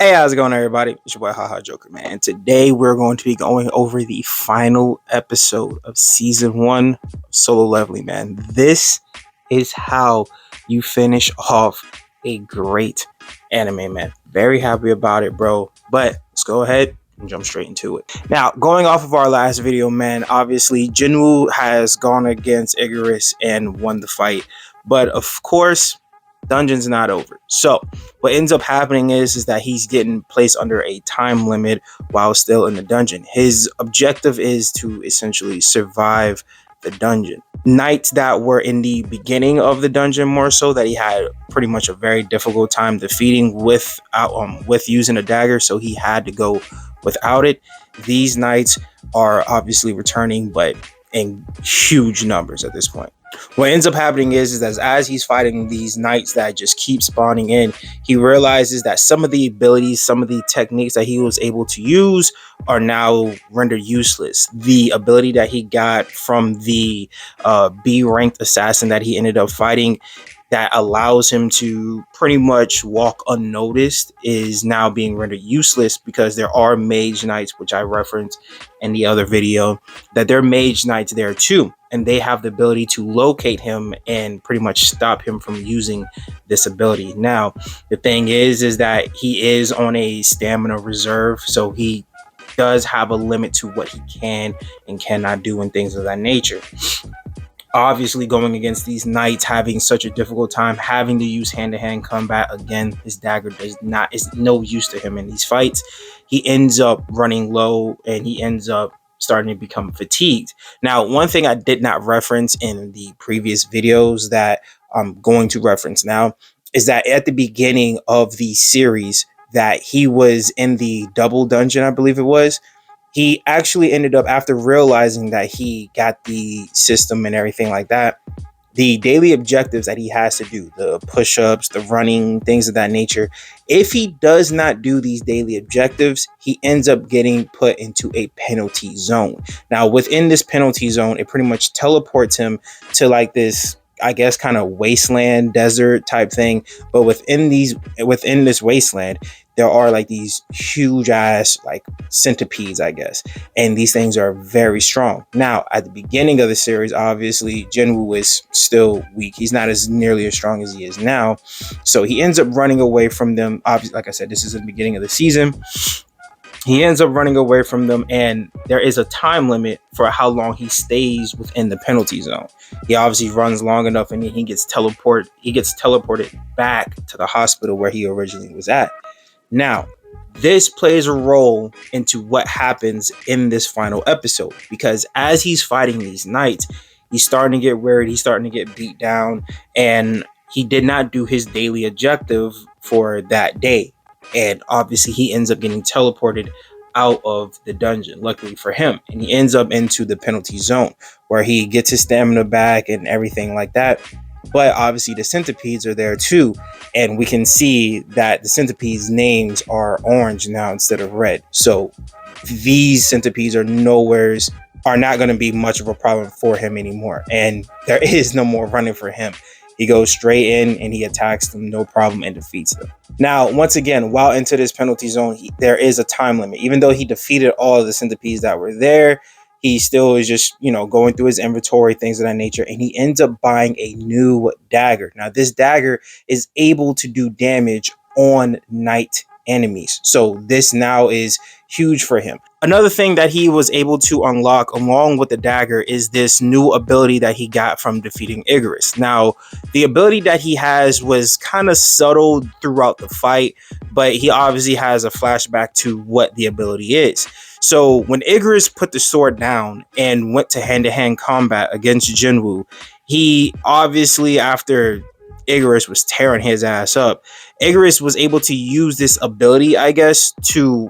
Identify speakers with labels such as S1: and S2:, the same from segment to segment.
S1: Hey, how's it going, everybody? It's your boy Haha Joker, man. And today we're going to be going over the final episode of season 1 of Solo Leveling, man. This is how you finish off a great anime, man. Very happy about it, bro. But let's go ahead and jump straight into it. Now, going off of our last video, man, obviously Jinwoo has gone against Icarus and won the fight. But of course, dungeon's not over. So what ends up happening is that he's getting placed under a time limit while still in the dungeon. His objective is to essentially survive the dungeon. Knights that were in the beginning of the dungeon, more so, that he had pretty much a very difficult time defeating with using a dagger, so he had to go without it. These knights are obviously returning, but in huge numbers at this point. What ends up happening is that as he's fighting these knights that just keep spawning in, he realizes that some of the abilities, some of the techniques that he was able to use are now rendered useless. The ability that he got from the B-ranked assassin that he ended up fighting, that allows him to pretty much walk unnoticed, is now being rendered useless because there are mage knights, which I referenced in the other video, that there are mage knights there too, and they have the ability to locate him and pretty much stop him from using this ability. Now, the thing is that he is on a stamina reserve, so he does have a limit to what he can and cannot do and things of that nature. Obviously, going against these knights, having such a difficult time, having to use hand-to-hand combat, again, his dagger is no use to him in these fights. He ends up running low and he ends up starting to become fatigued. Now, one thing I did not reference in the previous videos that I'm going to reference now is that at the beginning of the series that he was in the double dungeon, I believe it was, he actually ended up, after realizing that he got the system and everything like that, the daily objectives that he has to do, the push-ups, the running, things of that nature, if he does not do these daily objectives, he ends up getting put into a penalty zone. Now, within this penalty zone, it pretty much teleports him to like this, I guess, kind of wasteland, desert type thing. But within this wasteland, there are like these huge ass like centipedes, I guess, and these things are very strong. Now, at the beginning of the series, obviously Jinwoo is still weak. He's not as nearly as strong as he is now, so he ends up running away from them. Obviously, like I said, this is the beginning of the season. He ends up running away from them, and there is a time limit for how long he stays within the penalty zone. He obviously runs long enough, and then he gets teleported back to the hospital where he originally was at. Now, this plays a role into what happens in this final episode, because as he's fighting these knights, he's starting to get worried, he's starting to get beat down, and he did not do his daily objective for that day. And obviously he ends up getting teleported out of the dungeon, luckily for him, and he ends up into the penalty zone where he gets his stamina back and everything like that. But obviously the centipedes are there too, and we can see that the centipedes' names are orange now instead of red. So these centipedes are not going to be much of a problem for him anymore, and there is no more running for him. He goes straight in and he attacks them, no problem, and defeats them. Now, once again, while into this penalty zone, there is a time limit. Even though he defeated all of the centipedes that were there, he still is just, going through his inventory, things of that nature, and he ends up buying a new dagger. Now, this dagger is able to do damage on knight enemies. So this now is huge for him. Another thing that he was able to unlock along with the dagger is this new ability that he got from defeating Icarus. Now, the ability that he has was kind of subtle throughout the fight, but he obviously has a flashback to what the ability is. So when Icarus put the sword down and went to hand-to-hand combat against Jinwoo, he obviously, after Icarus was tearing his ass up, Icarus was able to use this ability, I guess,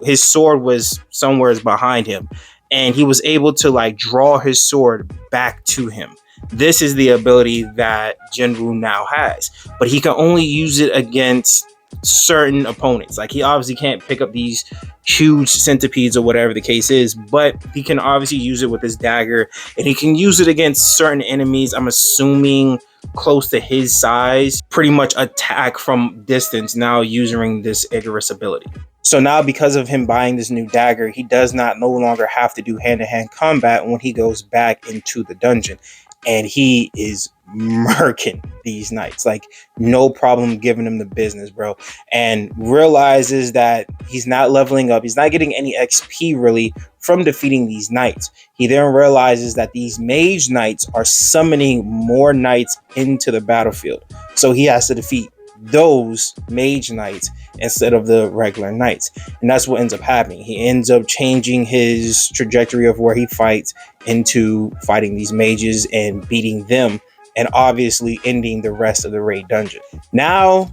S1: his sword was somewhere behind him, and he was able to like draw his sword back to him. This is the ability that Jinwoo now has, but he can only use it against certain opponents. Like, he obviously can't pick up these huge centipedes or whatever the case is, but he can obviously use it with his dagger, and he can use it against certain enemies, I'm assuming close to his size, pretty much attack from distance now using this Icarus ability. So now, because of him buying this new dagger, he does not no longer have to do hand-to-hand combat when he goes back into the dungeon. And he is murking these knights. Like, no problem giving him the business, bro. And realizes that he's not leveling up. He's not getting any XP really from defeating these knights. He then realizes that these mage knights are summoning more knights into the battlefield. So he has to defeat those mage knights instead of the regular knights. And that's what ends up happening. He ends up changing his trajectory of where he fights into fighting these mages and beating them, and obviously ending the rest of the raid dungeon. Now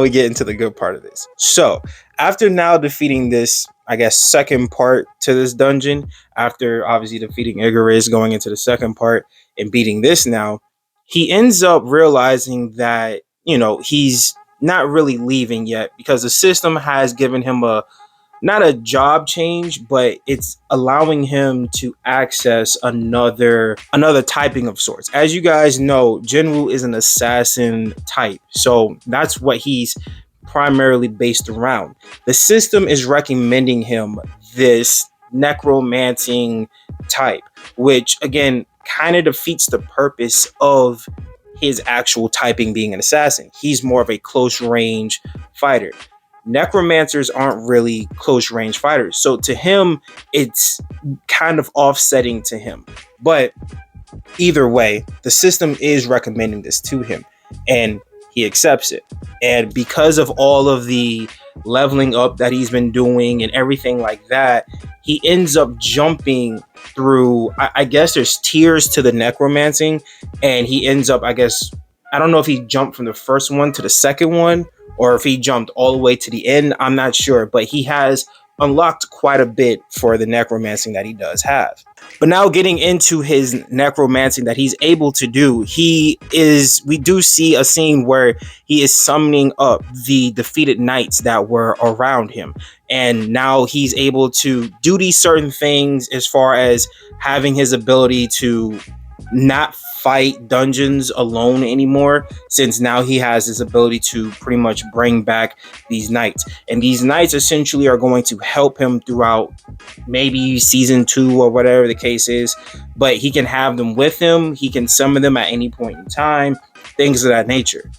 S1: we get into the good part of this. So after now defeating this, I guess, second part to this dungeon, after obviously defeating Icarus, going into the second part and beating this now, he ends up realizing that, he's not really leaving yet, because the system has given him a not a job change, but it's allowing him to access another typing of sorts. As you guys know, Jinwoo is an assassin type, so that's what he's primarily based around. The system is recommending him this necromancing type, which again kind of defeats the purpose of his actual typing being an assassin. He's more of a close range fighter. Necromancers aren't really close range fighters. So to him, it's kind of offsetting to him. But either way, the system is recommending this to him, and he accepts it. And because of all of the leveling up that he's been doing and everything like that, he ends up jumping through, I guess there's tiers to the necromancing, and he ends up, I guess, I don't know if he jumped from the first one to the second one, or if he jumped all the way to the end. I'm not sure, but he has unlocked quite a bit for the necromancing that he does have. But now getting into his necromancing that he's able to do, we do see a scene where he is summoning up the defeated knights that were around him. And now he's able to do these certain things as far as having his ability to not fight dungeons alone anymore, since now he has his ability to pretty much bring back these knights. And these knights essentially are going to help him throughout maybe season 2 or whatever the case is, but he can have them with him. He can summon them at any point in time, things of that nature.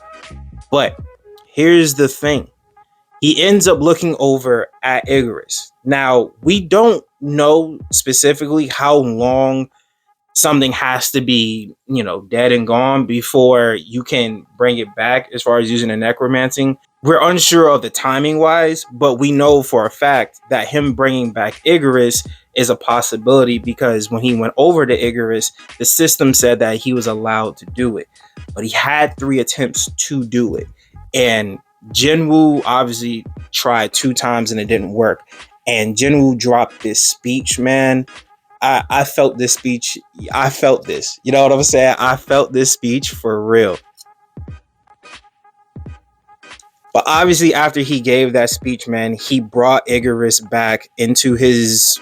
S1: But here's the thing. He ends up looking over at Icarus. Now, we don't know specifically how long something has to be, dead and gone before you can bring it back as far as using a necromancing. We're unsure of the timing wise, but we know for a fact that him bringing back Icarus is a possibility, because when he went over to Icarus, the system said that he was allowed to do it, but he had 3 attempts to do it. And Jinwoo obviously tried 2 times and it didn't work. And Jinwoo dropped this speech, man. I felt this speech. I felt this. You know what I'm saying? I felt this speech for real. But obviously, after he gave that speech, man, he brought Icarus back into his,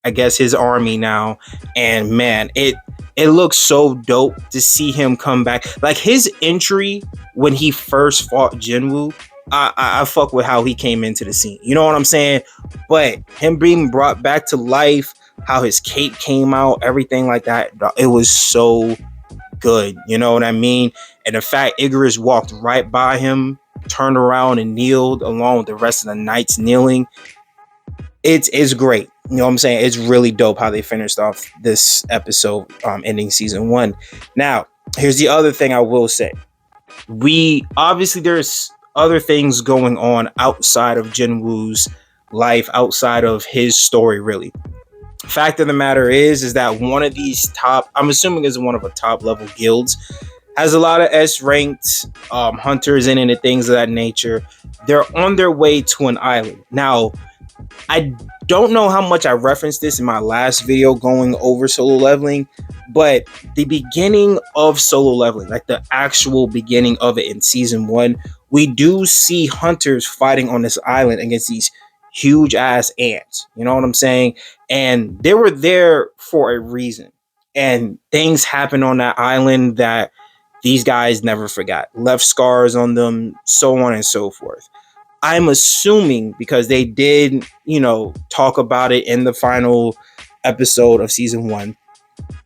S1: I guess, his army now. And man, it looks so dope to see him come back. Like his entry when he first fought Jinwoo, I fuck with how he came into the scene. You know what I'm saying? But him being brought back to life, how his cape came out, everything like that, it was so good. You know what I mean? And the fact Icarus walked right by him, turned around and kneeled along with the rest of the knights kneeling. It's great. You know what I'm saying? It's really dope how they finished off this episode, ending season 1. Now, here's the other thing I will say. There's other things going on outside of Jinwoo's life, outside of his story, really. Fact of the matter is that one of these top, I'm assuming is one of the top level guilds, has a lot of S-ranked hunters in it and things of that nature. They're on their way to an island. Now, I don't know how much I referenced this in my last video going over solo leveling, but the beginning of solo leveling, like the actual beginning of it in season 1, we do see hunters fighting on this island against these huge ass ants. You know what I'm saying? And they were there for a reason. And things happened on that island that these guys never forgot. Left scars on them, so on and so forth. I'm assuming, because they did, talk about it in the final episode of season 1,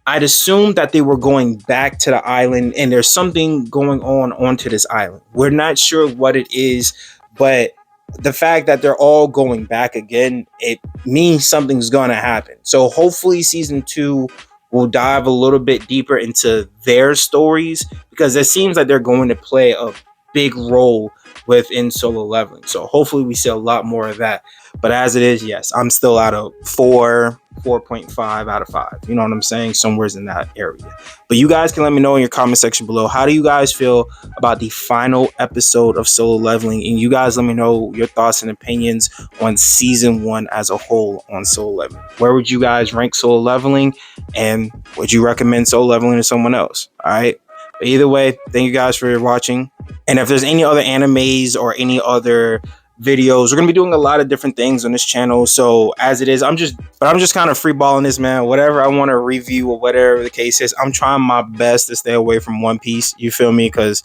S1: I'd assume that they were going back to the island and there's something going on onto this island. We're not sure what it is, but the fact that they're all going back again, it means something's going to happen. So hopefully season 2 will dive a little bit deeper into their stories, because it seems like they're going to play a big role within solo leveling. So hopefully we see a lot more of that. But as it is, yes, I'm still out of 4.5 out of 5. You know what I'm saying? Somewhere's in that area. But you guys can let me know in your comment section below. How do you guys feel about the final episode of Solo Leveling? And you guys let me know your thoughts and opinions on season 1 as a whole on Solo Leveling. Where would you guys rank Solo Leveling? And would you recommend Solo Leveling to someone else? All right. But either way, thank you guys for watching. And if there's any other animes or any other videos, we're gonna be doing a lot of different things on this channel. So as it is, I'm just kind of freeballing this, man. Whatever I want to review or whatever the case is, I'm trying my best to stay away from One Piece. You feel me? Because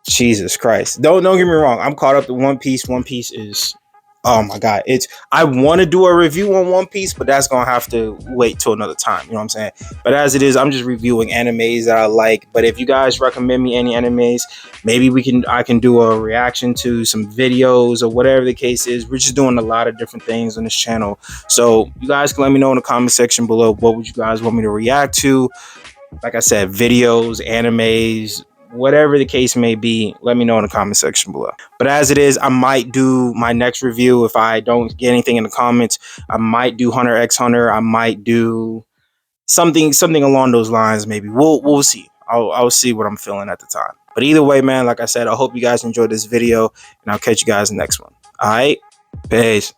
S1: Jesus Christ, don't get me wrong, I'm caught up to One Piece. One Piece is, oh my god, I want to do a review on One Piece, but that's gonna have to wait till another time. You know what I'm saying? But as it is, I'm just reviewing animes that I like. But if you guys recommend me any animes, maybe I can do a reaction to some videos or whatever the case is. We're just doing a lot of different things on this channel. So you guys can let me know in the comment section below, what would you guys want me to react to? Like I said, videos, animes, whatever the case may be, let me know in the comment section below. But as it is, I might do my next review. If I don't get anything in the comments, I might do Hunter x Hunter. I might do something along those lines. Maybe we'll see. I'll see what I'm feeling at the time. But either way, man, like I said, I hope you guys enjoyed this video, and I'll catch you guys in the next one. All right, peace.